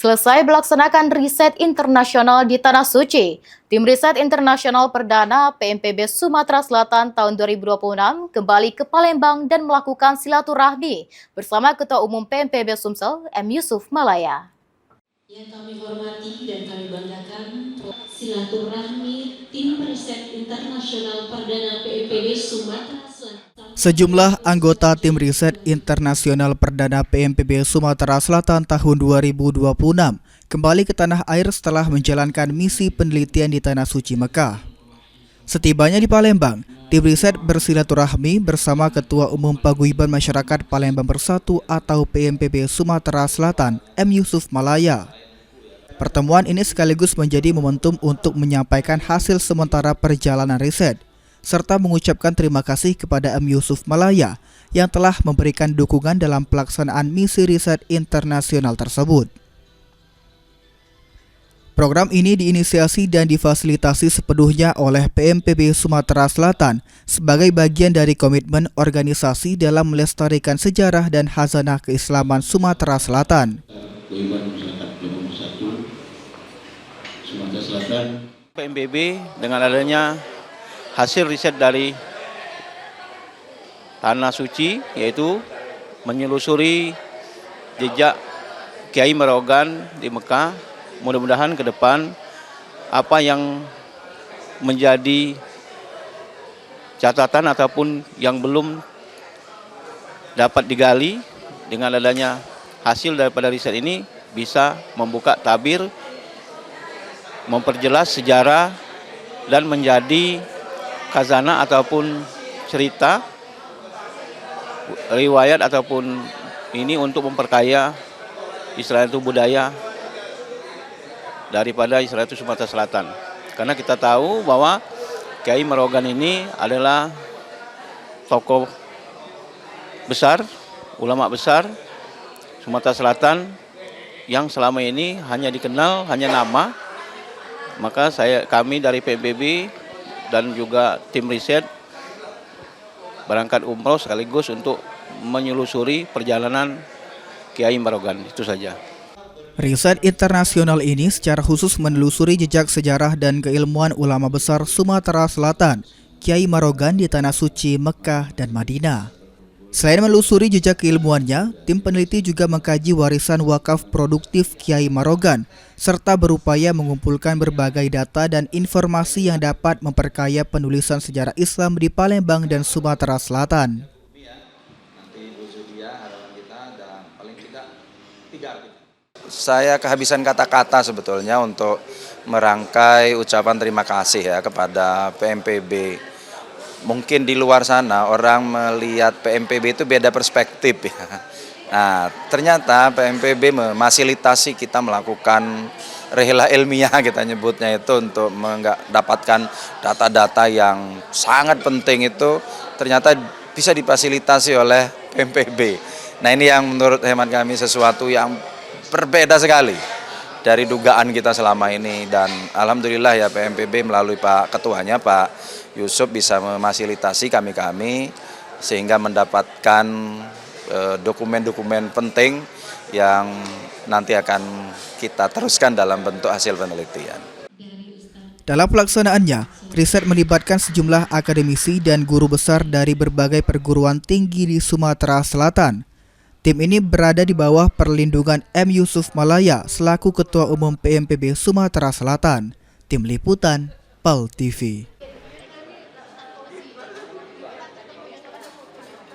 Selesai melaksanakan riset internasional di Tanah Suci, tim riset internasional perdana PMPB Sumatera Selatan tahun 2026 kembali ke Palembang dan melakukan silaturahmi bersama Ketua Umum PMPB Sumsel, M. Yusuf Malaya. Yang kami hormati dan kami banggakan, silaturahmi tim riset internasional perdana PMPB Sumatera Selatan. Sejumlah anggota tim riset internasional perdana PMPB Sumatera Selatan tahun 2026 kembali ke tanah air setelah menjalankan misi penelitian di Tanah Suci Mekah. Setibanya di Palembang, tim riset bersilaturahmi bersama Ketua Umum Paguyuban Masyarakat Palembang Bersatu atau PMPB Sumatera Selatan, M. Yusuf Malaya. Pertemuan ini sekaligus menjadi momentum untuk menyampaikan hasil sementara perjalanan riset, serta mengucapkan terima kasih kepada M. Yusuf Malaya yang telah memberikan dukungan dalam pelaksanaan misi riset internasional tersebut. Program ini diinisiasi dan difasilitasi sepenuhnya oleh PMPB Sumatera Selatan sebagai bagian dari komitmen organisasi dalam melestarikan sejarah dan khazanah keislaman Sumatera Selatan. PMPB dengan adanya hasil riset dari Tanah Suci, yaitu menyelusuri jejak Kiai Merogan di Mekah. Mudah-mudahan ke depan apa yang menjadi catatan ataupun yang belum dapat digali dengan adanya hasil daripada riset ini bisa membuka tabir, memperjelas sejarah dan menjadi khazanah ataupun cerita, riwayat ataupun ini untuk memperkaya Israel itu budaya daripada Israel itu Sumatera Selatan. Karena kita tahu bahwa Kiai Merogan ini adalah tokoh besar, ulama besar Sumatera Selatan yang selama ini hanya dikenal, hanya nama. Maka kami dari PMPB dan juga tim riset berangkat umroh sekaligus untuk menyelusuri perjalanan Kiai Merogan, itu saja. Riset internasional ini secara khusus menelusuri jejak sejarah dan keilmuan ulama besar Sumatera Selatan, Kiai Merogan di Tanah Suci, Mekah, dan Madinah. Selain menelusuri jejak keilmuannya, tim peneliti juga mengkaji warisan wakaf produktif Kiai Merogan, serta berupaya mengumpulkan berbagai data dan informasi yang dapat memperkaya penulisan sejarah Islam di Palembang dan Sumatera Selatan. Saya kehabisan kata-kata sebetulnya untuk merangkai ucapan terima kasih ya kepada PMPB. Mungkin di luar sana orang melihat PMPB itu beda perspektif ya. Nah, ternyata PMPB memfasilitasi kita melakukan rehla ilmiah kita nyebutnya itu untuk mendapatkan data-data yang sangat penting itu ternyata bisa difasilitasi oleh PMPB. Nah, ini yang menurut hemat kami sesuatu yang berbeda sekali dari dugaan kita selama ini, dan alhamdulillah ya PMPB melalui Pak Ketuanya Pak Yusuf bisa memfasilitasi kami sehingga mendapatkan dokumen-dokumen penting yang nanti akan kita teruskan dalam bentuk hasil penelitian. Dalam pelaksanaannya, riset melibatkan sejumlah akademisi dan guru besar dari berbagai perguruan tinggi di Sumatera Selatan. Tim ini berada di bawah perlindungan M. Yusuf Malaya selaku Ketua Umum PMPB Sumatera Selatan. Tim Liputan, PAL TV.